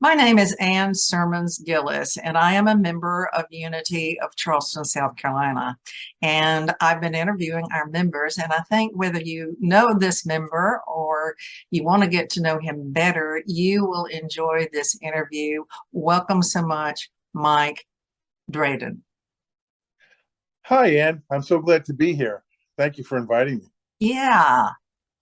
My name is Ann Sermons Gillis, and I am a member of Unity of Charleston, South Carolina. And I've been interviewing our members, and I think whether you know this member or you want to get to know him better, you will enjoy this interview. Welcome so much, Mike Dryden. Hi, Ann. I'm so glad to be here. Thank you for inviting me. Yeah,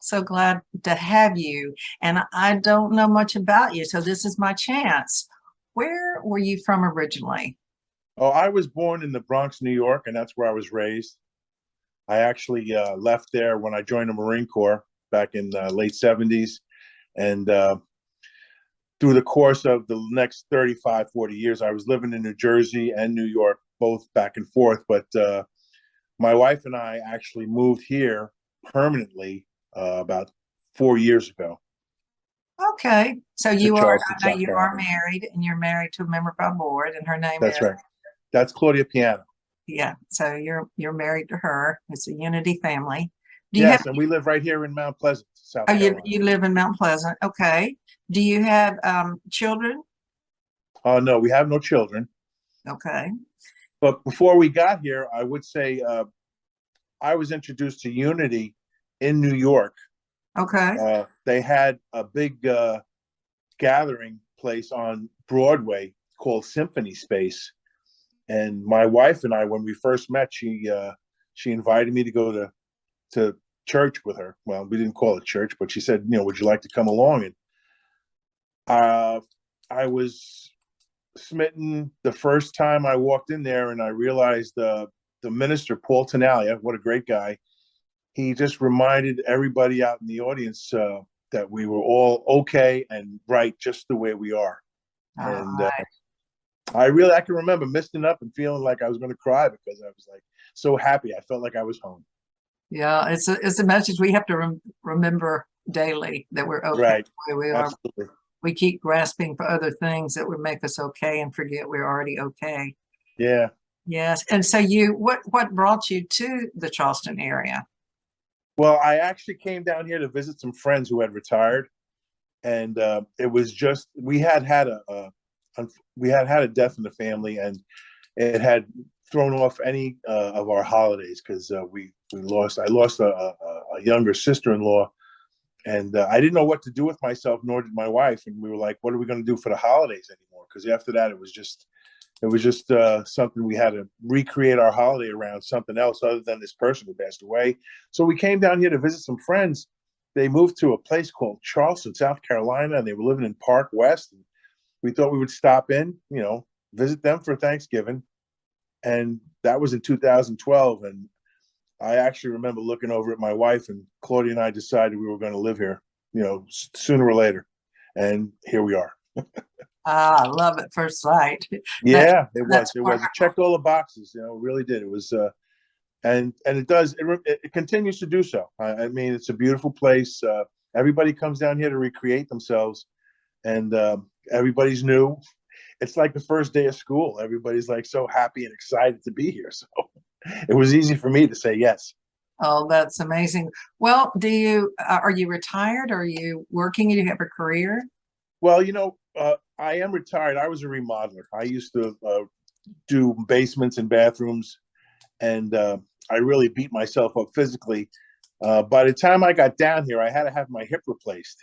so glad to have you. And I don't know much about you, so this is my chance. Where were you from originally? Oh, I was born in the Bronx, New York, and that's where I was raised. I actually left there when I joined the Marine Corps back in the late 70s. And through the course of the next 35, 40 years, I was living in New Jersey and New York, both back and forth. But my wife and I actually moved here permanently about 4 years ago Okay, so to you are, Charleston, I know South you are Carolina. married and you're married to a member of our board and her name is, That's right. That's Claudia Piano. yeah, so you're married to her. It's a Unity family. Do you have, Yes, and we live right here in Mount Pleasant, oh, South you, Carolina. you live in Mount Pleasant. Okay. Do you have children? Oh, no, we have no children. Okay. But before we got here, I would say I was introduced to Unity in New York. Okay. They had a big gathering place on Broadway called Symphony Space. And my wife and I, when we first met, she invited me to go to church with her. Well, we didn't call it church, but she said, would you like to come along? And I was smitten the first time I walked in there, and I realized the minister, Paul Tenalia, what a great guy. He just reminded everybody out in the audience that we were all okay and right just the way we are. All And right. I can remember misting up and feeling like I was going to cry because I was like so happy. I felt like I was home. Yeah, it's a message we have to remember daily that we're okay Right. the way we are. Absolutely. We keep grasping for other things that would make us okay and forget we're already okay. Yeah. Yes. And so what brought you to the Charleston area? Well, I actually came down here to visit some friends who had retired, and it was just we had a death in the family, and it had thrown off any of our holidays because we lost. I lost a younger sister-in-law, and I didn't know what to do with myself, nor did my wife. And we were like, "What are we going to do for the holidays anymore?" Because after that, it was just something we had to recreate our holiday around something else other than this person who passed away. So we came down here to visit some friends. They moved to a place called Charleston, South Carolina, and they were living in Park West. And we thought we would stop in, visit them for Thanksgiving. And that was in 2012. And I actually remember looking over at my wife, and Claudia and I decided we were going to live here, sooner or later. And here we are. Ah, I love at first sight. That's Yeah, it was. that's It was. It wonderful. checked all the boxes. It really did. It was, and it does. It continues to do so. I mean, it's a beautiful place. Everybody comes down here to recreate themselves, and everybody's new. It's like the first day of school. Everybody's like so happy and excited to be here. So it was easy for me to say yes. Oh, that's amazing. Well, are you retired? Are you working? Do you have a career? Well, I am retired. I was a remodeler. I used to do basements and bathrooms, and I really beat myself up physically. By the time I got down here, I had to have my hip replaced,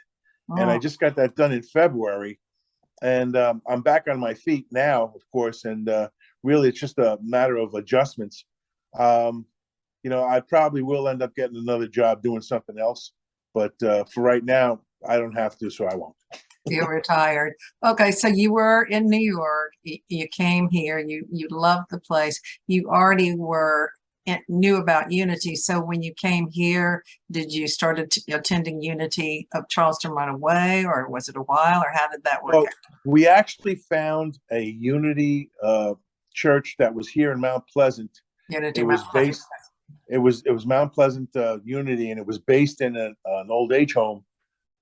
and I Oh, just got that done in February. And I'm back on my feet now, of course, and really it's just a matter of adjustments. Um, I probably will end up getting another job doing something else, but for right now, I don't have to, so I won't. you're retired. Okay, so you were in New York. You came here. You loved the place. You already knew about Unity. So when you came here, did you start attending Unity of Charleston right away, or was it a while, or how did that work Well, we actually found a Unity church that was here in Mount Pleasant. Unity It Mount was Pleasant? based. It was Mount Pleasant Unity, and it was based in an old age home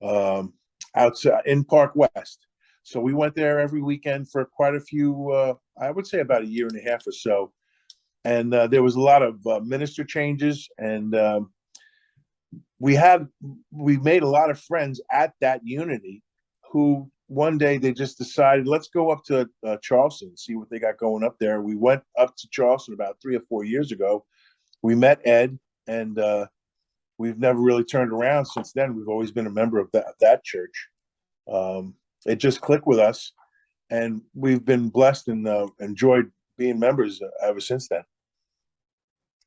um, outside in Park West. So we went there every weekend for quite a few. I would say about a year and a half or so, and there was a lot of minister changes, and we had we made a lot of friends at that Unity who one day they just decided, let's go up to Charleston, see what they got going up there. We went up to Charleston about 3 or 4 years ago. We met Ed, and we've never really turned around since then. We've always been a member of that church. It just clicked with us, and we've been blessed and enjoyed being members ever since then.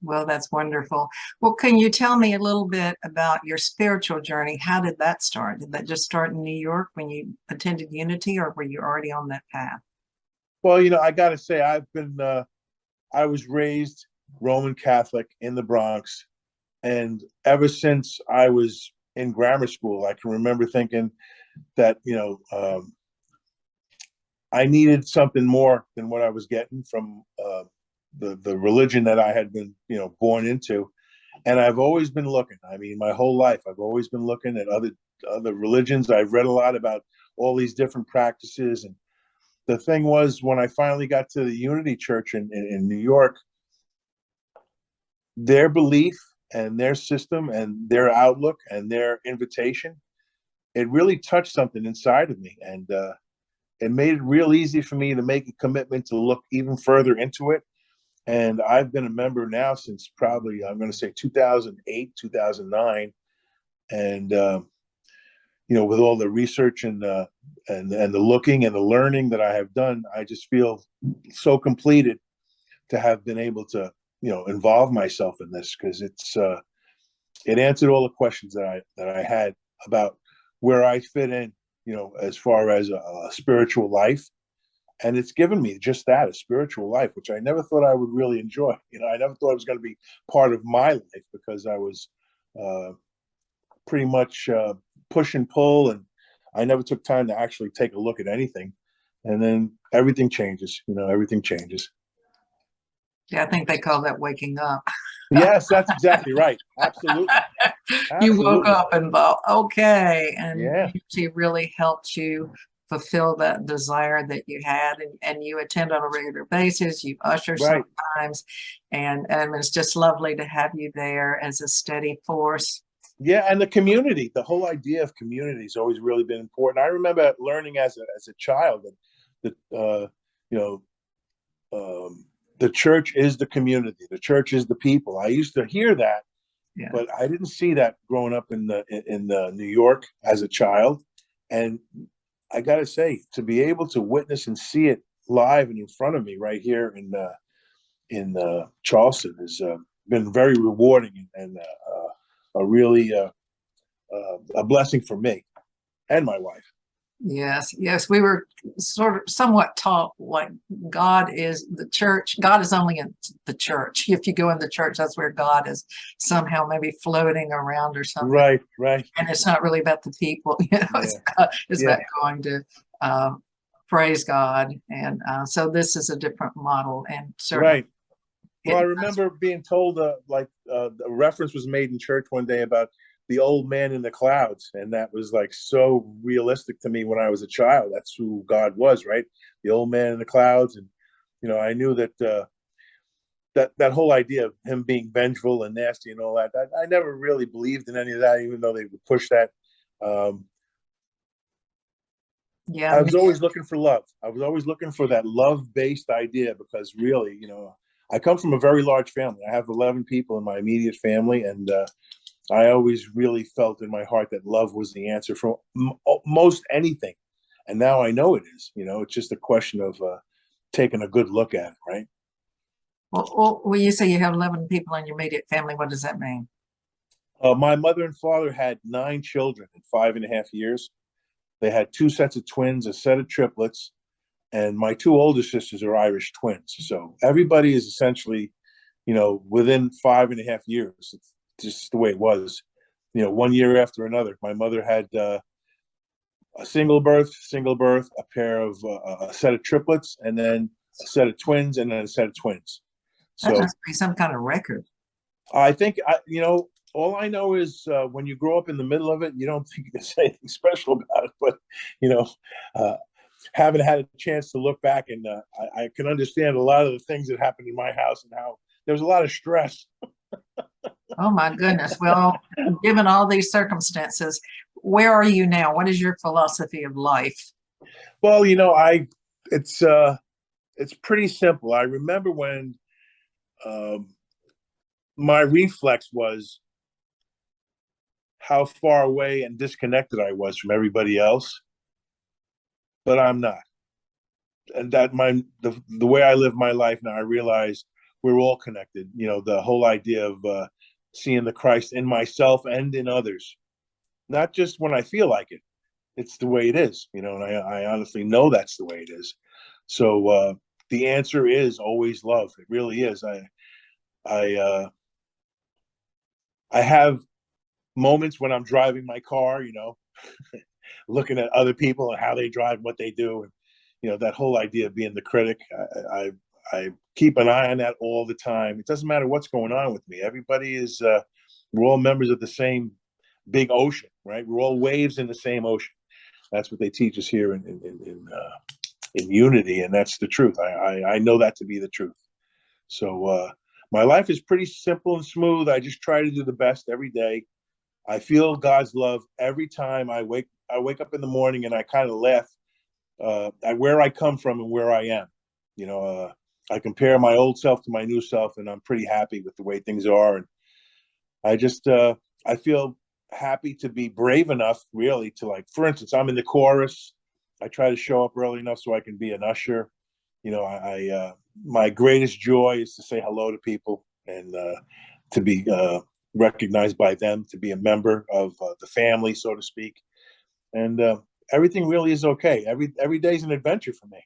Well, that's wonderful. Well, can you tell me a little bit about your spiritual journey? How did that start? Did that just start in New York when you attended Unity, or were you already on that path? Well, I got to say, I was raised Roman Catholic in the Bronx, and ever since I was in grammar school, I can remember thinking that I needed something more than what I was getting from the religion that I had been born into, and I've always been looking. I mean, my whole life I've always been looking at other religions. I've read a lot about all these different practices, and the thing was, when I finally got to the Unity Church in New York, their belief and their system and their outlook and their invitation, it really touched something inside of me, and it made it real easy for me to make a commitment to look even further into it. And I've been a member now since probably, I'm going to say 2008, 2009. And, with all the research and the looking and the learning that I have done, I just feel so completed to have been able to, involve myself in this, because it answered all the questions that I had about where I fit in, as far as a spiritual life. And it's given me just that, a spiritual life, which I never thought I would really enjoy. I never thought it was going to be part of my life, because I was pretty much push and pull, and I never took time to actually take a look at anything. And then everything changes, everything changes. Yeah, I think they call that waking up. Yes, that's exactly right. Absolutely. You woke Absolutely. up and thought, okay, and Yeah. Unity really helped you fulfill that desire that you had, and you attend on a regular basis, you usher Right. sometimes, and it's just lovely to have you there as a steady force. Yeah, and the community, the whole idea of community has always really been important. I remember learning as a child that the church is the community, the church is the people. I used to hear that, Yeah. but I didn't see that growing up in the New York as a child. And I got to say, to be able to witness and see it live and in front of me right here in Charleston has been very rewarding, and a really a blessing for me and my wife. Yes, yes, we were sort of somewhat taught like God is the church. God is only in the church. If you go in the church, that's where God is somehow maybe floating around or something. Right, right. And it's not really about the people, it's Yeah. about going to praise God. And so this is a different model, and certainly. Right. Well, I remember being told a reference was made in church one day about the old man in the clouds, and that was like so realistic to me when I was a child. That's who God was, right? The old man in the clouds. And I knew that that whole idea of him being vengeful and nasty and all that, I never really believed in any of that, even though they would push that. Yeah, I was always looking for love. I was always looking for that love-based idea, because really, I come from a very large family. I have 11 people in my immediate family, and I always really felt in my heart that love was the answer for most anything. And now I know it is. It's just a question of taking a good look at it, right? Well, when you say you have 11 people in your immediate family, what does that mean? My mother and father had 9 children in 5.5 years. They had 2 sets of twins, a set of triplets, and my 2 older sisters are Irish twins. So everybody is essentially, within 5.5 years. It's just the way it was, one year after another. My mother had a single birth, a pair of a set of triplets, and then a set of twins, and then a set of twins. That So must be some kind of record. I think, all I know is when you grow up in the middle of it, you don't think there's anything special about it. But, haven't had a chance to look back, and I can understand a lot of the things that happened in my house and how there was a lot of stress. Oh my goodness. Well, given all these circumstances, where are you now? What is your philosophy of life? Well, it's it's pretty simple. I remember when um, my reflex was how far away and disconnected I was from everybody else, but I'm not. And that the way I live my life now, I realize we're all connected. The whole idea of seeing the Christ in myself and in others, not just when I feel like it. It's the way it is, and I honestly know that's the way it is. So the answer is always love. It really is. I I have moments when I'm driving my car, looking at other people and how they drive, what they do, and that whole idea of being the critic. I keep an eye on that all the time. It doesn't matter what's going on with me. Everybody is we're all members of the same big ocean, right? We're all waves in the same ocean. That's what they teach us here in unity, and that's the truth. I know that to be the truth. So my life is pretty simple and smooth. I just try to do the best every day. I feel God's love every time I wake. I wake up in the morning and I kind of laugh at where I come from and where I am. I compare my old self to my new self, and I'm pretty happy with the way things are. And I just I feel happy to be brave enough, really, to, like, for instance, I'm in the chorus. I try to show up early enough so I can be an usher. My greatest joy is to say hello to people and to be recognized by them, to be a member of the family, so to speak. And everything really is okay. Every day is an adventure for me.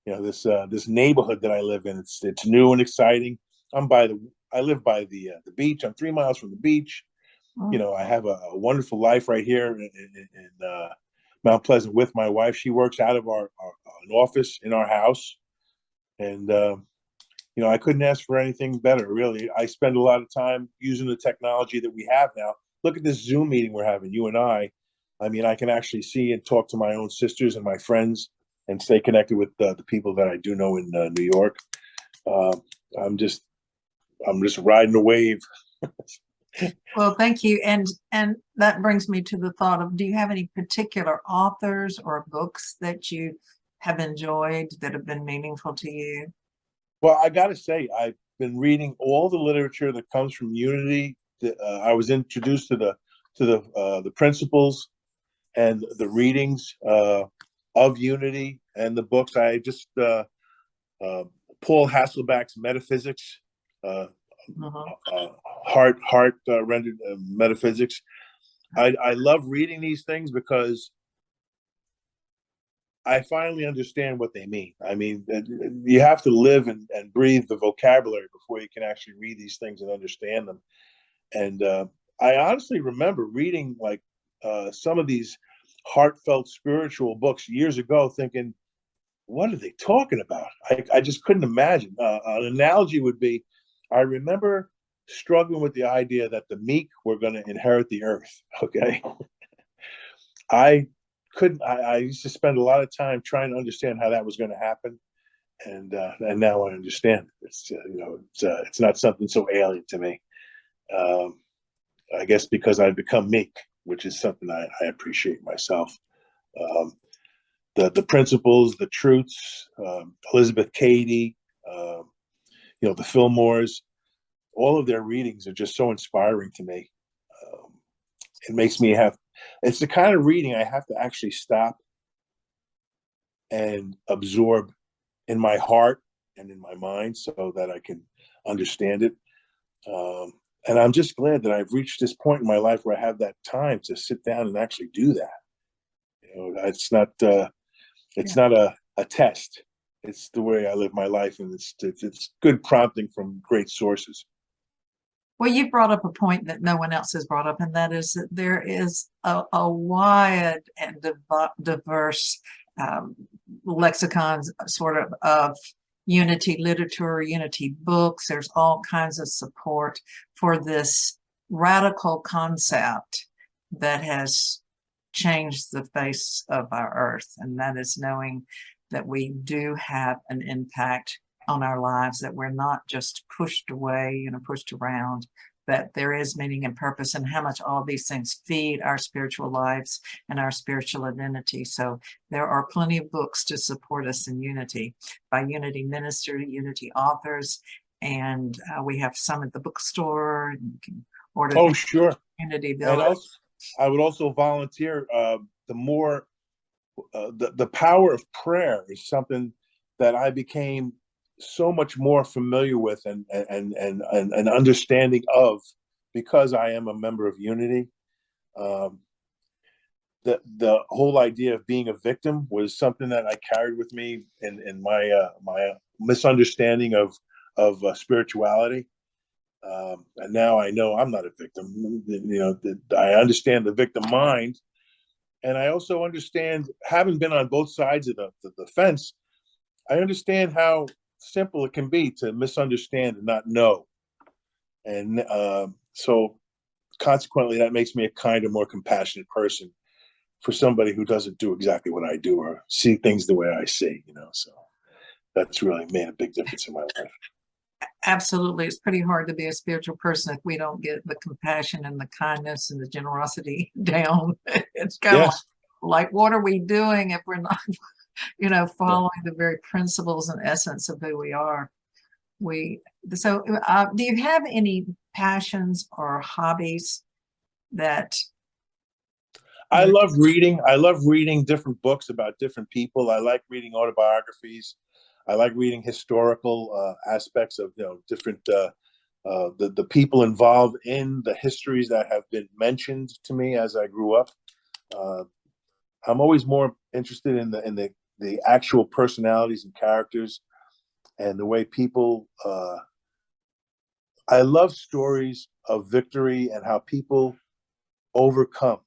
This neighborhood that I live in, it's new and exciting. I live by the beach. I'm 3 miles from the beach. Mm. I have a wonderful life right here in Mount Pleasant with my wife. She works out of our an office in our house, and I couldn't ask for anything better. Really, I spend a lot of time using the technology that we have now. Look at this Zoom meeting we're having, you and I. I mean, I can actually see and talk to my own sisters and my friends, and stay connected with the people that I do know in New York. Uh, I'm just I'm just riding the wave. Well, thank you. And that brings me to the thought of, do you have any particular authors or books that you have enjoyed that have been meaningful to you? Well, I got to say, I've been reading all the literature that comes from Unity. I was introduced to the principles and the readings of Unity and the books. I just uh, Paul Hasselback's Metaphysics, uh, Mhm. heart rendered metaphysics. I love reading these things because I finally understand what they mean. I mean, you have to live and breathe the vocabulary before you can actually read these things and understand them. And I honestly remember reading, like, some of these heartfelt spiritual books years ago, thinking, what are they talking about? I just couldn't imagine. An analogy would be, I remember struggling with the idea that the meek were going to inherit the earth. Okay. I couldn't, I used to spend a lot of time trying to understand how that was going to happen. And now I understand. It's not something so alien to me. Um, I guess because I've become meek, which is something I appreciate myself. Um, the principles, the truths, Elizabeth Cady, the Fillmores, all of their readings are just so inspiring to me. Um, it makes me have. It's the kind of reading I have to actually stop and absorb in my heart and in my mind so that I can understand it. Um, and I'm just glad that I've reached this point in my life where I have that time to sit down and actually do that. It's Yeah. not a test. It's the way I live my life, and it's good prompting from great sources. Well, you brought up a point that no one else has brought up, and that is that there is a wide and diverse um, lexicons sort of unity literature, unity books. There's all kinds of support for this radical concept that has changed the face of our earth, and that is knowing that we do have an impact on our lives, that we're not just pushed away, pushed around, that there is meaning and purpose, and how much all of these things feed our spiritual lives and our spiritual identity. So there are plenty of books to support us in unity by Unity Minister, Unity authors, and we have some at the bookstore. And you can order Oh, things sure. at Unity And Village. also, I would also volunteer. The more the power of prayer is something that I became so much more familiar with and understanding of because I am a member of Unity. Um, the whole idea of being a victim was something that I carried with me in my misunderstanding of spirituality. And now I know I'm not a victim. I understand the victim mind, and I also understand, having been on both sides of the fence, I understand how simple it can be to misunderstand and not know. And so consequently, that makes me a kinder, more compassionate person for somebody who doesn't do exactly what I do or see things the way I see, so that's really made a big difference in my life. Absolutely. It's pretty hard to be a spiritual person if we don't get the compassion and the kindness and the generosity down. It's kind of Yes. like what are we doing if we're not, Yeah. following the very principles and essence of who we are? So do you have any passions or hobbies that I you love reading. I love reading different books about different people. I like reading autobiographies. I like reading historical aspects of different the people involved in the histories that have been mentioned to me as I grew up. Uh, I'm always more interested in the actual personalities and characters and the way people. I love stories of victory and how people overcome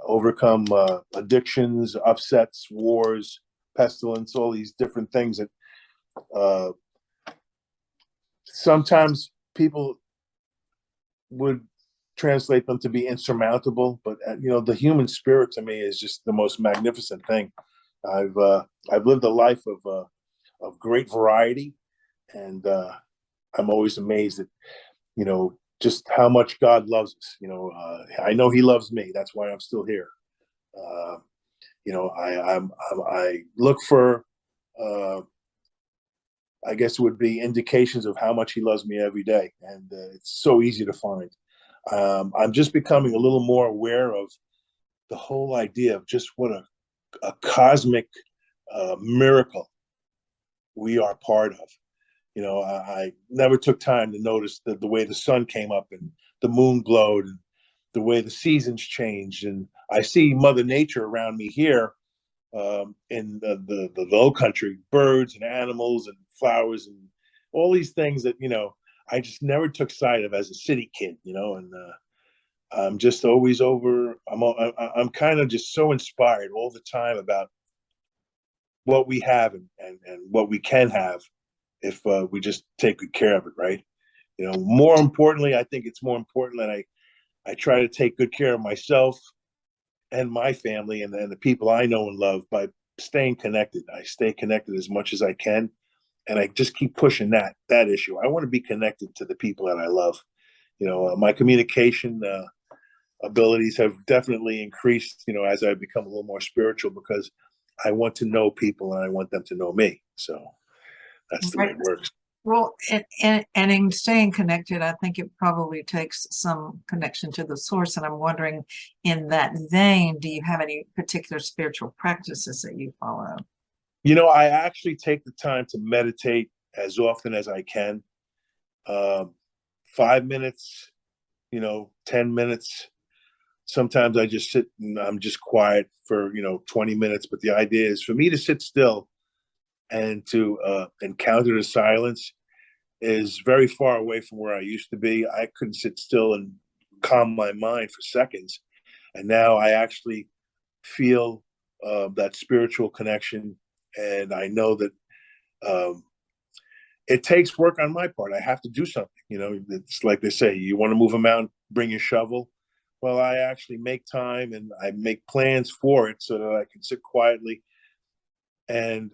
overcome addictions, upsets, wars, pestilence, all these different things that uh, sometimes people would translate them to be insurmountable. But the human spirit to me is just the most magnificent thing. I've lived a life of great variety, and I'm always amazed at just how much God loves us. I know He loves me. That's why I'm still here. Uh, I look for, I guess it would be indications of how much He loves me every day, and it's so easy to find. I'm just becoming a little more aware of the whole idea of just what a cosmic miracle we are part of. I never took time to notice the way the sun came up and the moon glowed and the way the seasons changed. And I see Mother Nature around me here in the low country, birds and animals and flowers and all these things that, I just never took sight of as a city kid, and I'm just always I'm kind of just so inspired all the time about what we have and what we can have if we just take good care of it, right? More importantly, I think it's more important that I try to take good care of myself and my family and the people I know and love by staying connected. I stay connected as much as I can, and I just keep pushing that issue. I want to be connected to the people that I love. My communication abilities have definitely increased. As I become a little more spiritual because I want to know people and I want them to know me. So that's the way right? it works. Well, and in staying connected, I think it probably takes some connection to the source. And I'm wondering, in that vein, do you have any particular spiritual practices that you follow? I actually take the time to meditate as often as I can. 5 minutes, 10 minutes. Sometimes I just sit and I'm just quiet for, 20 minutes. But the idea is for me to sit still and to encounter the silence is very far away from where I used to be. I couldn't sit still and calm my mind for seconds. And now I actually feel that spiritual connection. And I know that um, it takes work on my part. I have to do something. It's like they say, you want to move a mountain, bring your shovel. Well, I actually make time and I make plans for it so that I can sit quietly. And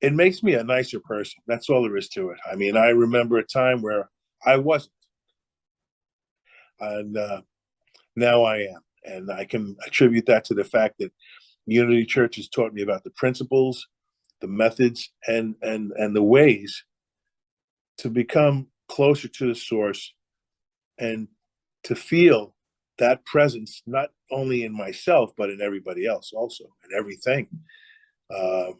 it makes me a nicer person. That's all there is to it. I mean, I remember a time where I wasn't. And now I am. And I can attribute that to the fact that Unity Church has taught me about the principles, the methods, and the ways to become closer to the source and to feel that presence, not only in myself, but in everybody else also, in everything. Uh,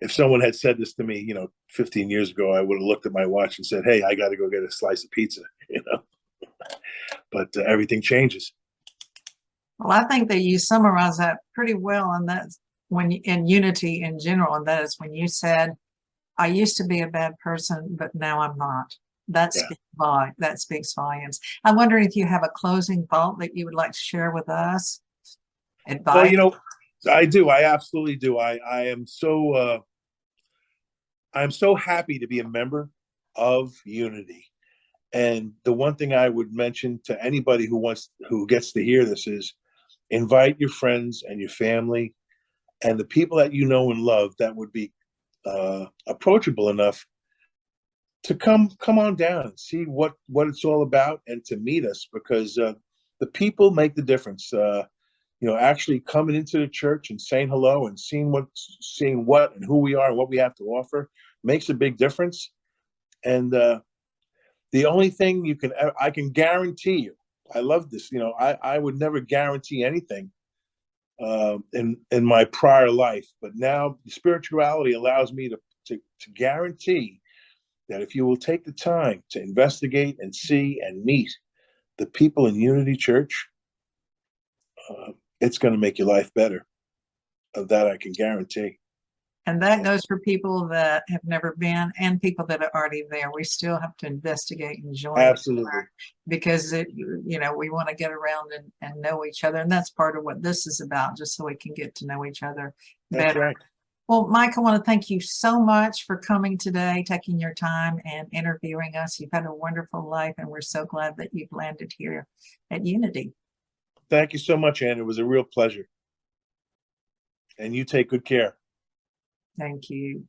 if someone had said this to me, 15 years ago, I would have looked at my watch and said, "Hey, I got to go get a slice of pizza," but everything changes. Well, I think that you summarize that pretty well, and that's when in unity in general, and that is when you said, "I used to be a bad person, but now I'm not." That Yeah. speaks volumes. I'm wondering if you have a closing thought that you would like to share with us. Well, Advice. I do. I absolutely do. I am so I'm so happy to be a member of Unity. And the one thing I would mention to anybody who gets to hear this is invite your friends and your family and the people that you know and love that would be approachable enough to come on down and see what it's all about and to meet us, because the people make the difference. Actually coming into the church and saying hello and seeing what and who we are and what we have to offer makes a big difference. And the only thing I can guarantee you, I love this. I would never guarantee anything in my prior life, but now spirituality allows me to guarantee that if you will take the time to investigate and see and meet the people in Unity Church, it's going to make your life better. Of that, I can guarantee. And that goes for people that have never been and people that are already there. We still have to investigate and join. Absolutely. Because we want to get around and know each other. And that's part of what this is about, just so we can get to know each other better. That's right. Well, Mike, I want to thank you so much for coming today, taking your time and interviewing us. You've had a wonderful life, and we're so glad that you've landed here at Unity. Thank you so much, Ann. It was a real pleasure. And you take good care. Thank you.